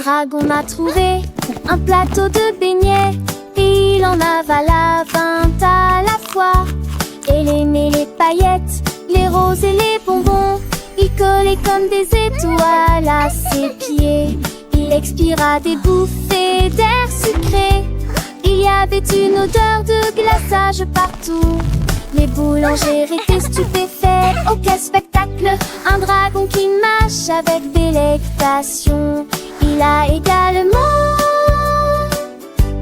dragon a trouvé un plateau de beignets et il en avala 20 à la fois. Elle aimait les paillettes, les roses et les bonbons. Il collait comme des étoiles à ses pieds. Il expira des bouffées d'air sucré. Il y avait une odeur de glaçage partout. Les boulangers étaient stupéfaits. Oh quel spectacle! Un dragon qui mâche avec délectation. Il a également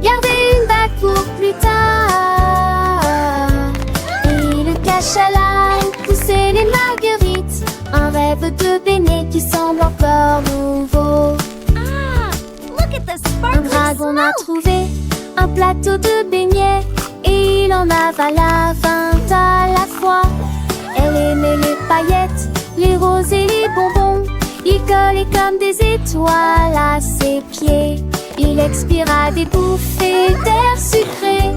gardé une bague pour plus tard. Et il cache à la où poussaient les marguerites. Un rêve de beignets qui semble encore nouveau. Un dragon a trouvé un plateau de beignets et il en avala 20 à la fois. Elle aimait les paillettes, les roses et les bonbons. Il collait comme des étoiles à ses pieds. Il expira des bouffées d'air sucré.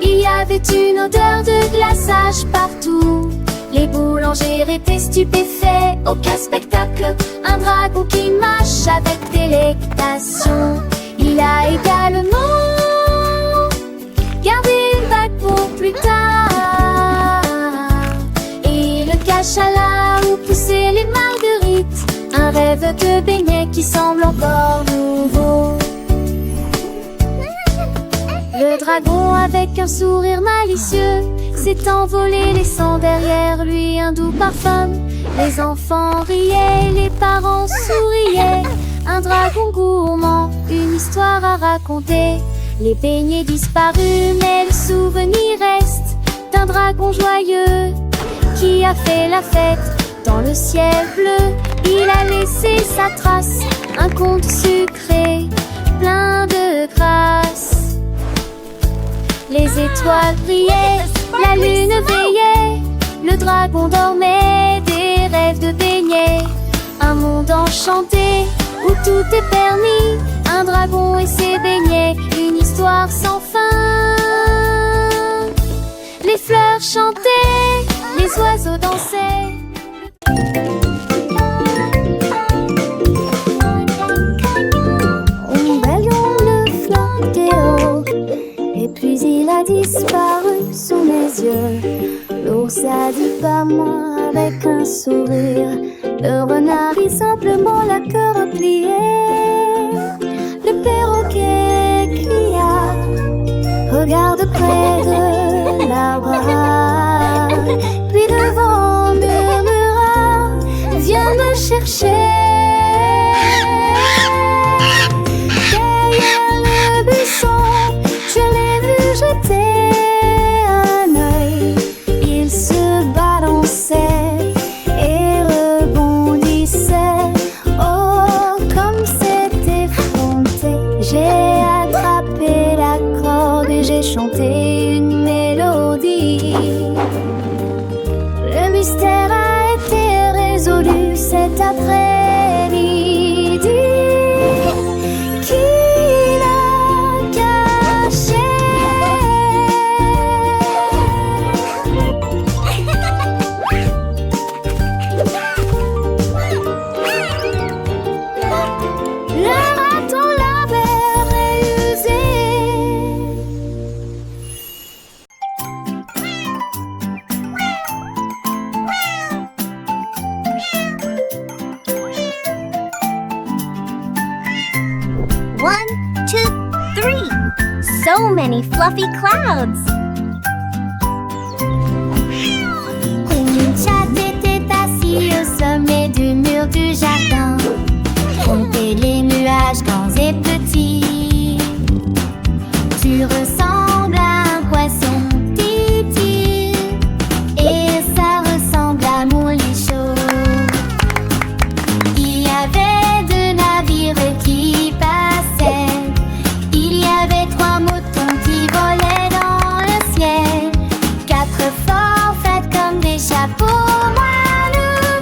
Il y avait une odeur de glaçage partout. Les boulangers étaient stupéfaits. Aucun spectacle, un dragon qui mâche avec délectation. Il a également gardé une bague pour plus tard. Et il le cache à là où poussaient les marguerites. Un rêve de beignets qui semble encore nouveau. Le dragon avec un sourire malicieux s'est envolé laissant derrière lui un doux parfum. Les enfants riaient, les parents souriaient. Un dragon gourmand, une histoire à raconter. Les beignets disparus, mais le souvenir reste d'un dragon joyeux qui a fait la fête dans le ciel bleu. Il a laissé sa trace, un conte sucré, plein de grâce. Les étoiles brillaient, la lune veillait. Le dragon dormait, des rêves de beignets. Un monde enchanté où tout est permis. Un dragon et ses beignets, une histoire sans fin. Les fleurs chantaient, les oiseaux dansaient. Un ballon bleu flottait haut, et puis il a disparu sous mes yeux. L'ours a dit pas moi avec un sourire. Le renard dit simplement la queue repliée. Le perroquet cria, regarde près de l'arbre. Puis devant murmura, viens me chercher. Derrière le buisson, je l'ai vu jeter un œil. Il se balançait et rebondissait. Oh, comme c'était effronté. J'ai attrapé la corde et j'ai chanté une mélodie. Le mystère a été résolu cet après-midi. Qui l'a caché? Le raton laveur est usé. One, two, three. So many fluffy clouds. Une chatte était assise au sommet du mur du jardin. Compter les nuages grands et petits. Tu ressembles à un poisson, dit-il. Et ça ressemble à mon lit chaud. Il y avait deux navires qui passaient. Il y avait trois moutons qui volaient dans le ciel. Quatre forts faits comme des chapeaux moelleux.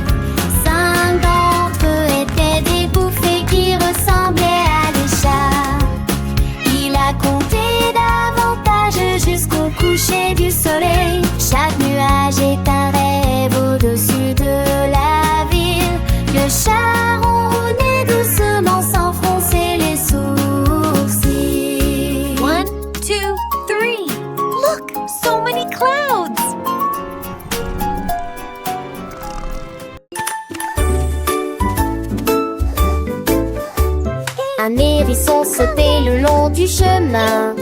Cinq d'entre eux étaient des bouffées qui ressemblaient à des chats. du chemin.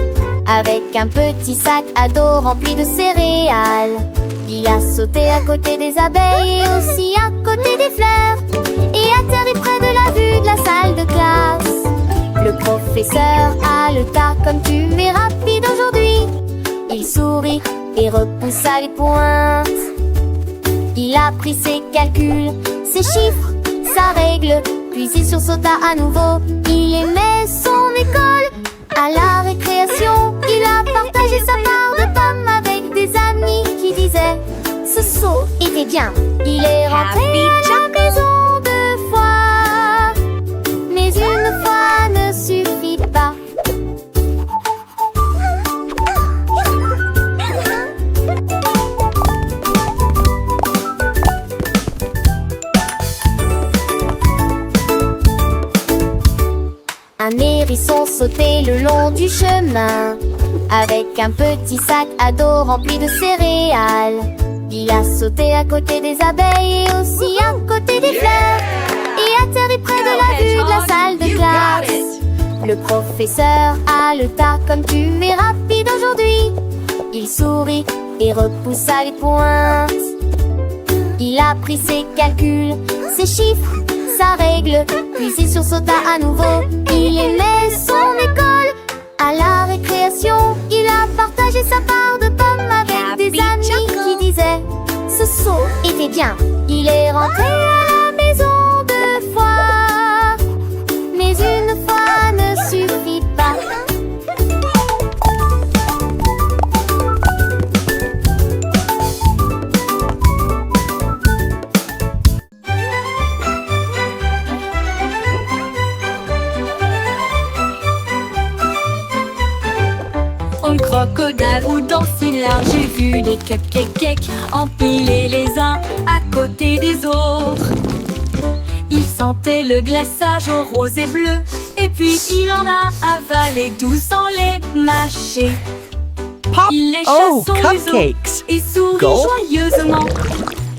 Avec un petit sac à dos rempli de céréales. Il a sauté à côté des abeilles et aussi à côté des fleurs. Et atterri près de la vue de la salle de classe. Le professeur a le tas comme tu es rapide aujourd'hui. Il sourit et repoussa les pointes. Il a pris ses calculs, ses chiffres, sa règle. Puis il sursauta à nouveau. Il aimait son école. À la récréation, il a partagé sa part de pommes avec des amis qui disaient ce saut était bien. Il est rentré à la maison 2 fois, mais une fois ne suffit pas. Un hérisson sautait le long du chemin avec un petit sac à dos rempli de céréales. Il a sauté à côté des abeilles et aussi à côté des fleurs et atterri près de la vue de la salle de classe. Le professeur a le tas comme tu es rapide aujourd'hui. Il sourit et repoussa les pointes. Il a pris ses calculs, ses chiffres, sa règle, puis il sursauta à nouveau. Il aimait son école. À la récréation, il a partagé sa part de pommes avec des amis qui disaient ce saut était bien. Il est rentré à la maison 2 fois, mais une fois ne suffit pas. Un crocodile roudant si large, j'ai vu des cupcakes empilés les uns à côté des autres. Il sentait le glaçage au rose et bleu, et puis il en a avalé 12 sans les mâcher. Il lécha son museau et sourit joyeusement,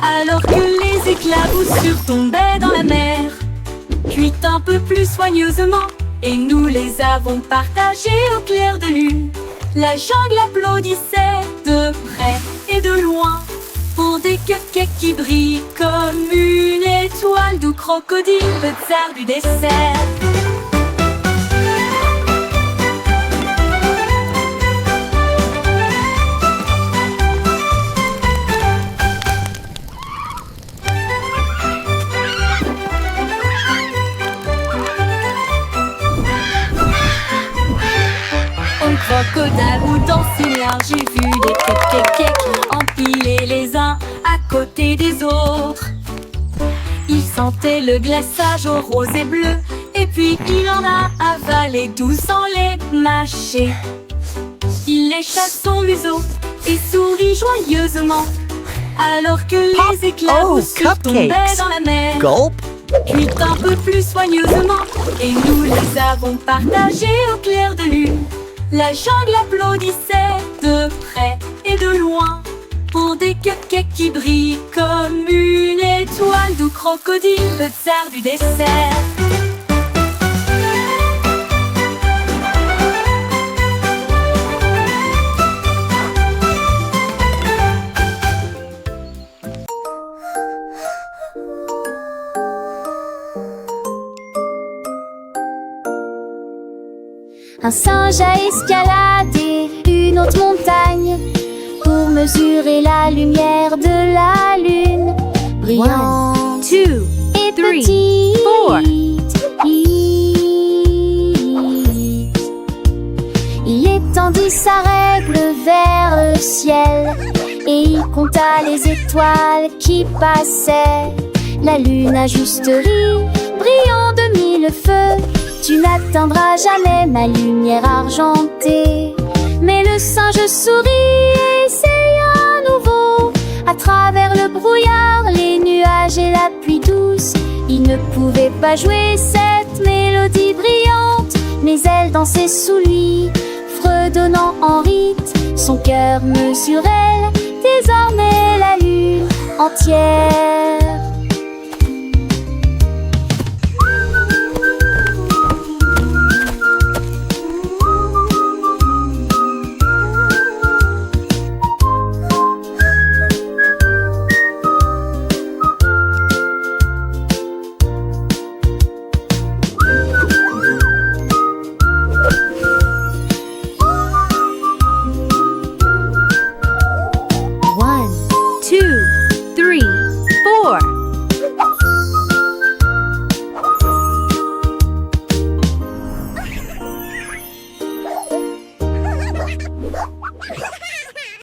alors que les éclaboussures tombaient dans la mer. Cuites un peu plus soigneusement, et nous les avons partagées au clair de lune. La jungle applaudissait de près et de loin pour des cupcakes qui brillent comme une étoile, d'où crocodile, le tsar du dessert. Crocodile roudant si large, j'ai vu des cupcakes empilés les uns à côté des autres. Il sentait le glaçage au rose et bleu, et puis il en a avalé 12 sans les mâcher. Il lécha son museau et sourit joyeusement, alors que les éclaboussures tombaient dans la mer. Cuites un peu plus soigneusement, et nous les avons partagées au clair de lune. La jungle applaudissait de près et de loin pour des cupcakes qui brillent comme une étoile, d'où crocodile, le tsar du dessert. Un singe a escaladé une haute montagne pour mesurer la lumière de la lune. Brillante 1, 2, et 3, petite. 4. Il étendit sa règle vers le ciel et il compta les étoiles qui passaient. La lune a juste ri, brillant de mille feux. Tu n'atteindras jamais ma lumière argentée. Mais le singe sourit et essaya à nouveau. À travers le brouillard, les nuages et la pluie douce, il ne pouvait pas jouer cette mélodie brillante. Mais elle dansait sous lui, fredonnant en rite. Son cœur mesurait désormais la lune entière.